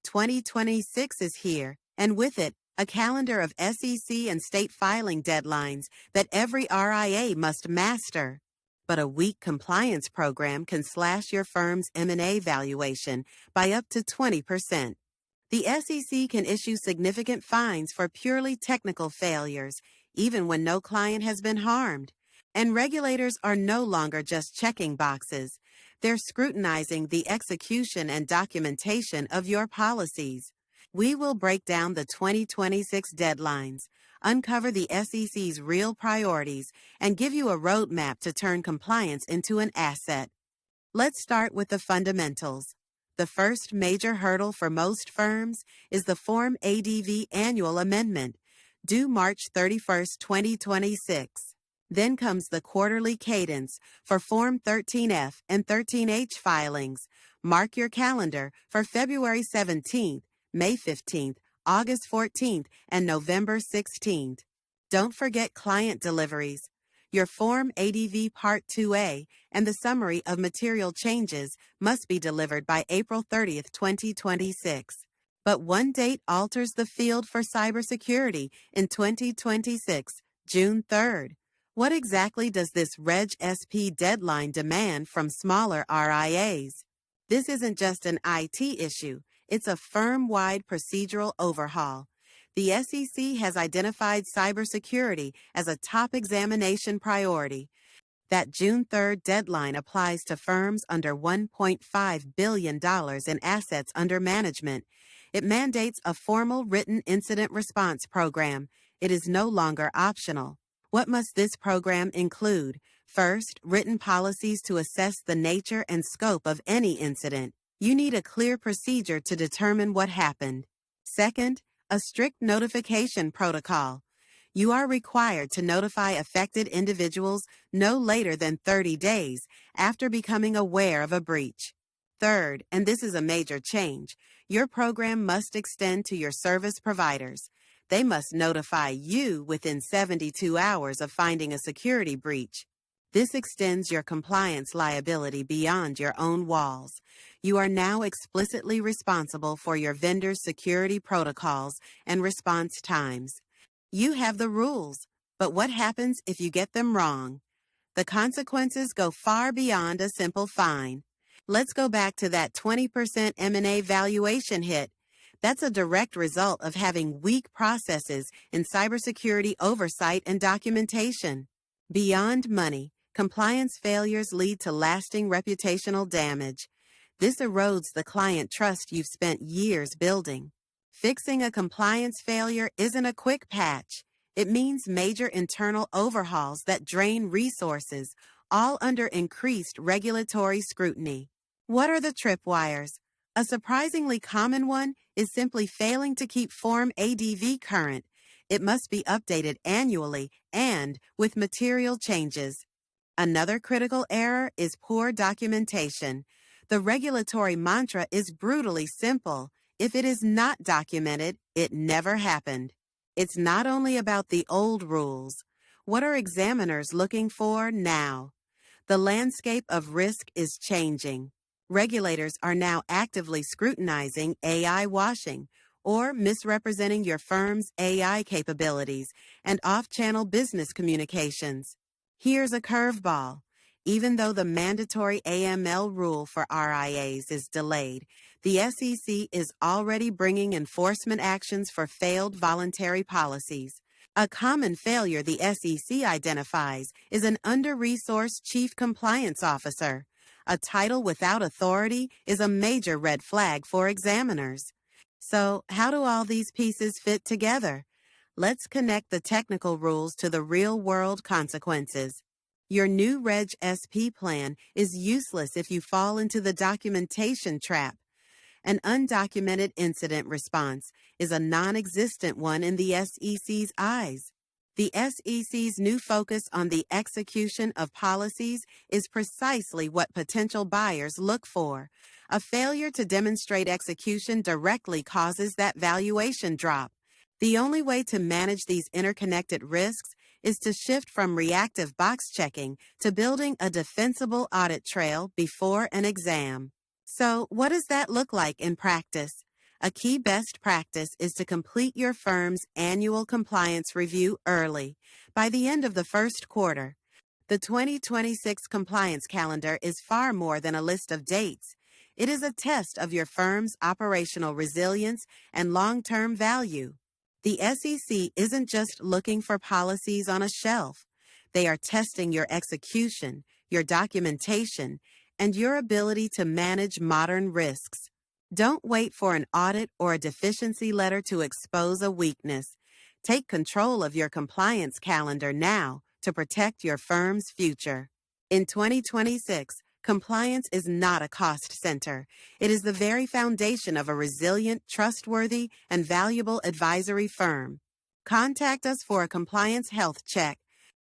2026 is here, and with it, a calendar of SEC and state filing deadlines that every RIA must master. But a weak compliance program can slash your firm's M&A valuation by up to 20%. The SEC can issue significant fines for purely technical failures, even when no client has been harmed. And regulators are no longer just checking boxes. They're scrutinizing the execution and documentation of your policies. We will break down the 2026 deadlines, uncover the SEC's real priorities, and give you a roadmap to turn compliance into an asset. Let's start with the fundamentals. The first major hurdle for most firms is the Form ADV Annual Amendment, due March 31, 2026. Then comes the quarterly cadence for Form 13F and 13H filings. Mark your calendar for February 17th, May 15th, August 14th, and November 16th. Don't forget client deliveries. Your Form ADV Part 2A and the summary of material changes must be delivered by April 30th, 2026. But one date alters the field for cybersecurity in 2026, June 3rd. What exactly does this Reg SP deadline demand from smaller RIAs? This isn't just an IT issue, it's a firm-wide procedural overhaul. The SEC has identified cybersecurity as a top examination priority. That June 3rd deadline applies to firms under $1.5 billion in assets under management. It mandates a formal written incident response program. It is no longer optional. What must this program include? First, written policies to assess the nature and scope of any incident. You need a clear procedure to determine what happened. Second, a strict notification protocol. You are required to notify affected individuals no later than 30 days after becoming aware of a breach. Third, and this is a major change, your program must extend to your service providers. They must notify you within 72 hours of finding a security breach. This extends your compliance liability beyond your own walls. You are now explicitly responsible for your vendor's security protocols and response times. You have the rules, but what happens if you get them wrong? The consequences go far beyond a simple fine. Let's go back to that 20% M&A valuation hit. That's a direct result of having weak processes in cybersecurity oversight and documentation. Beyond money, compliance failures lead to lasting reputational damage. This erodes the client trust you've spent years building. Fixing a compliance failure isn't a quick patch. It means major internal overhauls that drain resources, all under increased regulatory scrutiny. What are the tripwires? A surprisingly common one is simply failing to keep Form ADV current. It must be updated annually and with material changes. Another critical error is poor documentation. The regulatory mantra is brutally simple. If it is not documented, it never happened. It's not only about the old rules. What are examiners looking for now? The landscape of risk is changing. Regulators are now actively scrutinizing AI washing or misrepresenting your firm's AI capabilities and off-channel business communications. Here's a curveball. Even though the mandatory AML rule for RIAs is delayed, the SEC is already bringing enforcement actions for failed voluntary policies. A common failure the SEC identifies is an under-resourced chief compliance officer. A title without authority is a major red flag for examiners. So, how do all these pieces fit together? Let's connect the technical rules to the real-world consequences. Your new Reg SP plan is useless if you fall into the documentation trap. An undocumented incident response is a non-existent one in the SEC's eyes. The SEC's new focus on the execution of policies is precisely what potential buyers look for. A failure to demonstrate execution directly causes that valuation drop. The only way to manage these interconnected risks is to shift from reactive box checking to building a defensible audit trail before an exam. So, what does that look like in practice? A key best practice is to complete your firm's annual compliance review early, by the end of the first quarter. The 2026 compliance calendar is far more than a list of dates. It is a test of your firm's operational resilience and long-term value. The SEC isn't just looking for policies on a shelf. They are testing your execution, your documentation, and your ability to manage modern risks. Don't wait for an audit or a deficiency letter to expose a weakness. Take control of your compliance calendar now to protect your firm's future. In 2026, compliance is not a cost center. It is the very foundation of a resilient, trustworthy, and valuable advisory firm. Contact us for a compliance health check